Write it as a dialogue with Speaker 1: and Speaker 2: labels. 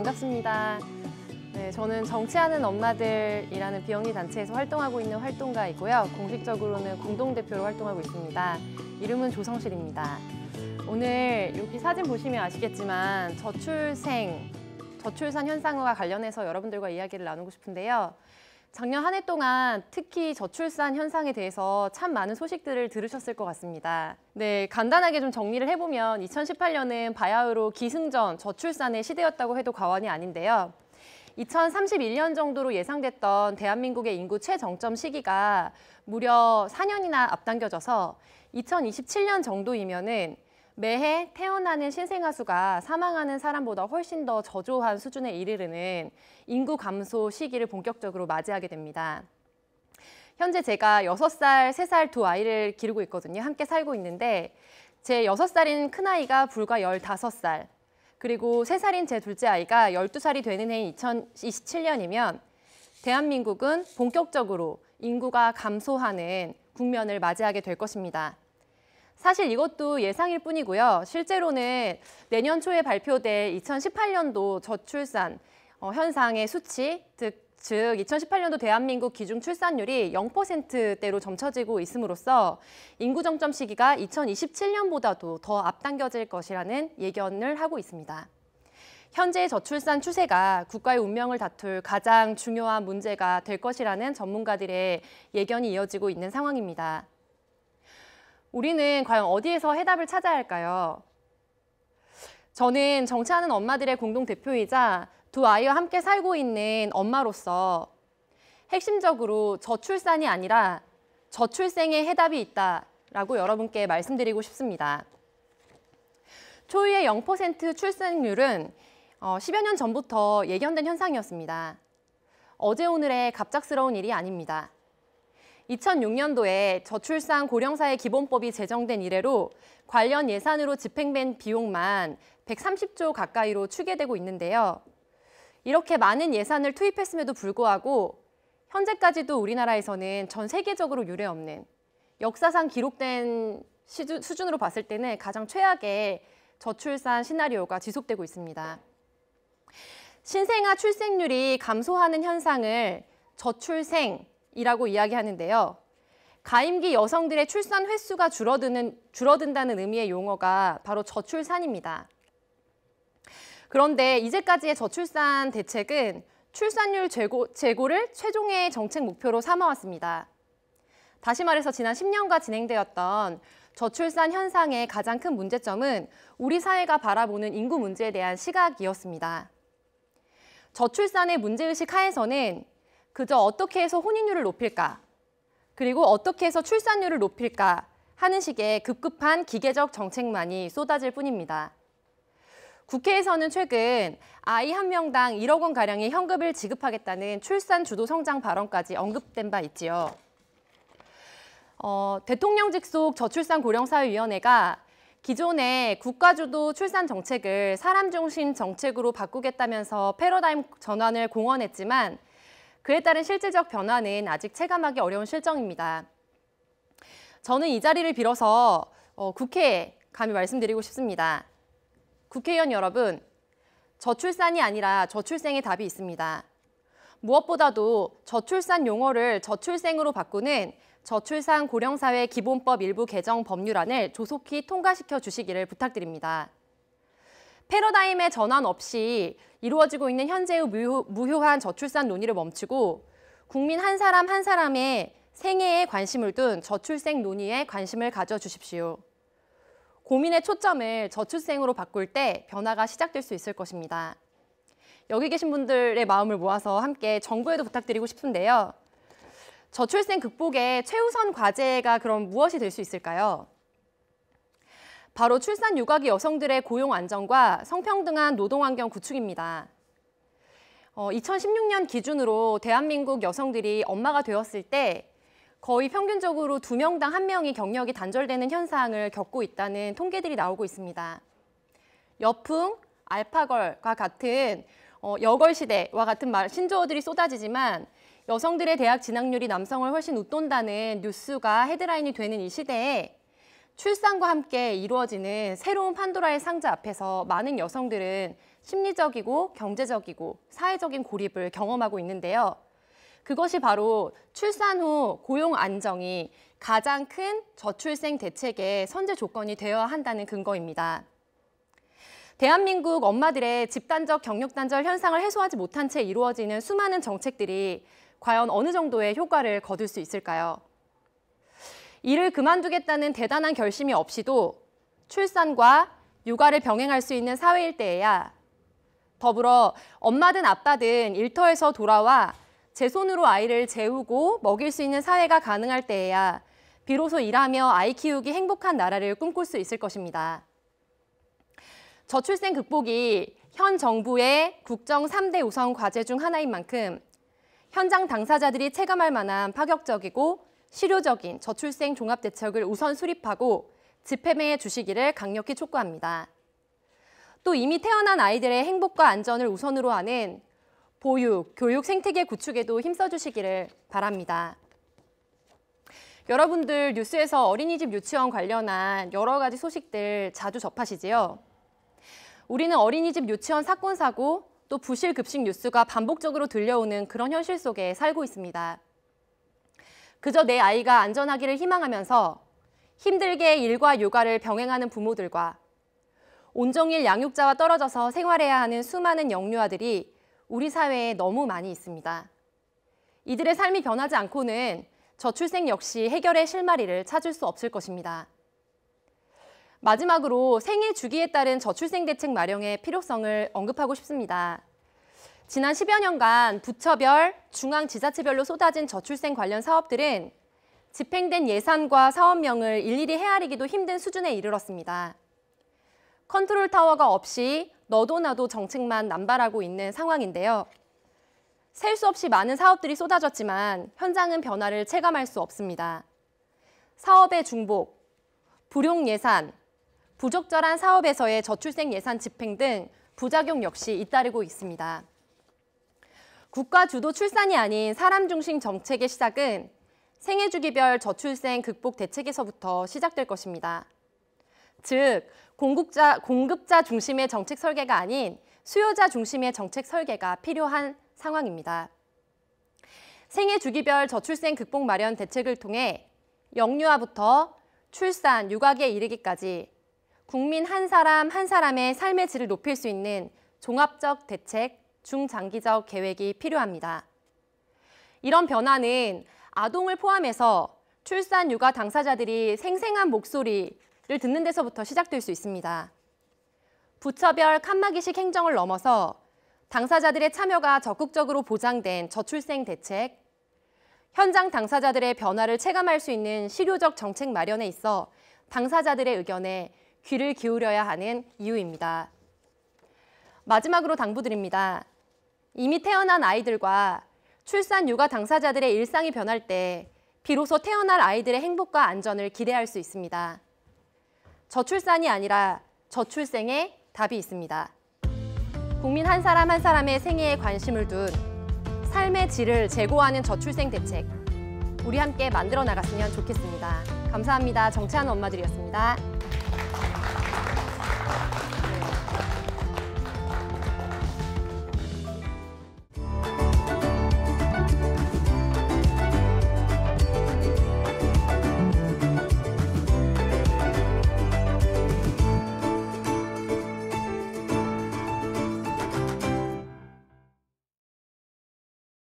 Speaker 1: 반갑습니다. 네, 저는 정치하는 엄마들이라는 비영리 단체에서 활동하고 있는 활동가이고요. 공식적으로는 공동대표로 활동하고 있습니다. 이름은 조성실입니다. 오늘 여기 사진 보시면 아시겠지만 저출산 현상과 관련해서 여러분들과 이야기를 나누고 싶은데요. 작년 한 해 동안 특히 저출산 현상에 대해서 참 많은 소식들을 들으셨을 것 같습니다. 네, 간단하게 좀 정리를 해보면 2018년은 바야흐로 기승전 저출산의 시대였다고 해도 과언이 아닌데요. 2031년 정도로 예상됐던 대한민국의 인구 최정점 시기가 무려 4년이나 앞당겨져서 2027년 정도이면은 매해 태어나는 신생아 수가 사망하는 사람보다 훨씬 더 저조한 수준에 이르르는 인구 감소 시기를 본격적으로 맞이하게 됩니다. 현재 제가 6살, 3살 두 아이를 기르고 있거든요. 함께 살고 있는데 제 6살인 큰아이가 불과 15살, 그리고 3살인 제 둘째 아이가 12살이 되는 해인 2027년이면 대한민국은 본격적으로 인구가 감소하는 국면을 맞이하게 될 것입니다. 사실 이것도 예상일 뿐이고요. 실제로는 내년 초에 발표될 2018년도 저출산 현상의 수치, 즉 2018년도 대한민국 기준 출산율이 0%대로 점쳐지고 있음으로써 인구 정점 시기가 2027년보다도 더 앞당겨질 것이라는 예견을 하고 있습니다. 현재의 저출산 추세가 국가의 운명을 다툴 가장 중요한 문제가 될 것이라는 전문가들의 예견이 이어지고 있는 상황입니다. 우리는 과연 어디에서 해답을 찾아야 할까요? 저는 정치하는 엄마들의 공동대표이자 두 아이와 함께 살고 있는 엄마로서 핵심적으로 저출산이 아니라 저출생의 해답이 있다라고 여러분께 말씀드리고 싶습니다. 초유의 0% 출생률은 10여 년 전부터 예견된 현상이었습니다. 어제 오늘의 갑작스러운 일이 아닙니다. 2006년도에 저출산 고령사회 기본법이 제정된 이래로 관련 예산으로 집행된 비용만 130조 가까이로 추계되고 있는데요. 이렇게 많은 예산을 투입했음에도 불구하고 현재까지도 우리나라에서는 전 세계적으로 유례없는 역사상 기록된 수준으로 봤을 때는 가장 최악의 저출산 시나리오가 지속되고 있습니다. 신생아 출생률이 감소하는 현상을 저출생이라고 이야기하는데요. 가임기 여성들의 출산 횟수가 줄어든다는 의미의 용어가 바로 저출산입니다. 그런데 이제까지의 저출산 대책은 출산율 제고를 최종의 정책 목표로 삼아왔습니다. 다시 말해서 지난 10년간 진행되었던 저출산 현상의 가장 큰 문제점은 우리 사회가 바라보는 인구 문제에 대한 시각이었습니다. 저출산의 문제의식 하에서는 그저 어떻게 해서 혼인율을 높일까, 그리고 어떻게 해서 출산율을 높일까 하는 식의 급급한 기계적 정책만이 쏟아질 뿐입니다. 국회에서는 최근 아이 한 명당 1억 원가량의 현금을 지급하겠다는 출산 주도 성장 발언까지 언급된 바 있지요. 대통령 직속 저출산고령사회위원회가 기존의 국가주도 출산 정책을 사람 중심 정책으로 바꾸겠다면서 패러다임 전환을 공언했지만 그에 따른 실질적 변화는 아직 체감하기 어려운 실정입니다. 저는 이 자리를 빌어서 국회에 감히 말씀드리고 싶습니다. 국회의원 여러분, 저출산이 아니라 저출생의 답이 있습니다. 무엇보다도 저출산 용어를 저출생으로 바꾸는 저출산 고령사회 기본법 일부 개정 법률안을 조속히 통과시켜 주시기를 부탁드립니다. 패러다임의 전환 없이 이루어지고 있는 현재의 무효한 저출산 논의를 멈추고 국민 한 사람 한 사람의 생애에 관심을 둔 저출생 논의에 관심을 가져주십시오. 고민의 초점을 저출생으로 바꿀 때 변화가 시작될 수 있을 것입니다. 여기 계신 분들의 마음을 모아서 함께 정부에도 부탁드리고 싶은데요. 저출생 극복의 최우선 과제가 그럼 무엇이 될 수 있을까요? 바로 출산 유아기 여성들의 고용 안정과 성평등한 노동 환경 구축입니다. 2016년 기준으로 대한민국 여성들이 엄마가 되었을 때 거의 평균적으로 2명당 1명이 경력이 단절되는 현상을 겪고 있다는 통계들이 나오고 있습니다. 여풍, 알파걸과 같은 여걸 시대와 같은 신조어들이 쏟아지지만 여성들의 대학 진학률이 남성을 훨씬 웃돈다는 뉴스가 헤드라인이 되는 이 시대에 출산과 함께 이루어지는 새로운 판도라의 상자 앞에서 많은 여성들은 심리적이고 경제적이고 사회적인 고립을 경험하고 있는데요. 그것이 바로 출산 후 고용 안정이 가장 큰 저출생 대책의 선제 조건이 되어야 한다는 근거입니다. 대한민국 엄마들의 집단적 경력 단절 현상을 해소하지 못한 채 이루어지는 수많은 정책들이 과연 어느 정도의 효과를 거둘 수 있을까요? 일을 그만두겠다는 대단한 결심이 없이도 출산과 육아를 병행할 수 있는 사회 일대에야 더불어 엄마든 아빠든 일터에서 돌아와 제 손으로 아이를 재우고 먹일 수 있는 사회가 가능할 때에야 비로소 일하며 아이 키우기 행복한 나라를 꿈꿀 수 있을 것입니다. 저출생 극복이 현 정부의 국정 3대 우선 과제 중 하나인 만큼 현장 당사자들이 체감할 만한 파격적이고 실효적인 저출생 종합대책을 우선 수립하고 집행해 주시기를 강력히 촉구합니다. 또 이미 태어난 아이들의 행복과 안전을 우선으로 하는 보육, 교육, 생태계 구축에도 힘써주시기를 바랍니다. 여러분들 뉴스에서 어린이집 유치원 관련한 여러 가지 소식들 자주 접하시지요? 우리는 어린이집 유치원 사건 사고 또 부실 급식 뉴스가 반복적으로 들려오는 그런 현실 속에 살고 있습니다. 그저 내 아이가 안전하기를 희망하면서 힘들게 일과 육아를 병행하는 부모들과 온종일 양육자와 떨어져서 생활해야 하는 수많은 영유아들이 우리 사회에 너무 많이 있습니다. 이들의 삶이 변하지 않고는 저출생 역시 해결의 실마리를 찾을 수 없을 것입니다. 마지막으로 생애 주기에 따른 저출생 대책 마련의 필요성을 언급하고 싶습니다. 지난 10여 년간 부처별, 중앙지자체별로 쏟아진 저출생 관련 사업들은 집행된 예산과 사업명을 일일이 헤아리기도 힘든 수준에 이르렀습니다. 컨트롤 타워가 없이 너도 나도 정책만 남발하고 있는 상황인데요. 셀 수 없이 많은 사업들이 쏟아졌지만 현장은 변화를 체감할 수 없습니다. 사업의 중복, 불용 예산, 부적절한 사업에서의 저출생 예산 집행 등 부작용 역시 잇따르고 있습니다. 국가 주도 출산이 아닌 사람 중심 정책의 시작은 생애 주기별 저출생 극복 대책에서부터 시작될 것입니다. 즉, 공급자 중심의 정책 설계가 아닌 수요자 중심의 정책 설계가 필요한 상황입니다. 생애 주기별 저출생 극복 마련 대책을 통해 영유아부터 출산, 육아기에 이르기까지 국민 한 사람 한 사람의 삶의 질을 높일 수 있는 종합적 대책, 중장기적 계획이 필요합니다. 이런 변화는 아동을 포함해서 출산, 육아 당사자들이 생생한 목소리를 듣는 데서부터 시작될 수 있습니다. 부처별 칸막이식 행정을 넘어서 당사자들의 참여가 적극적으로 보장된 저출생 대책, 현장 당사자들의 변화를 체감할 수 있는 실효적 정책 마련에 있어 당사자들의 의견에 귀를 기울여야 하는 이유입니다. 마지막으로 당부드립니다. 이미 태어난 아이들과 출산, 육아 당사자들의 일상이 변할 때 비로소 태어날 아이들의 행복과 안전을 기대할 수 있습니다. 저출산이 아니라 저출생에 답이 있습니다. 국민 한 사람 한 사람의 생애에 관심을 둔 삶의 질을 제고하는 저출생 대책, 우리 함께 만들어 나갔으면 좋겠습니다. 감사합니다. 정치하는 엄마들이었습니다.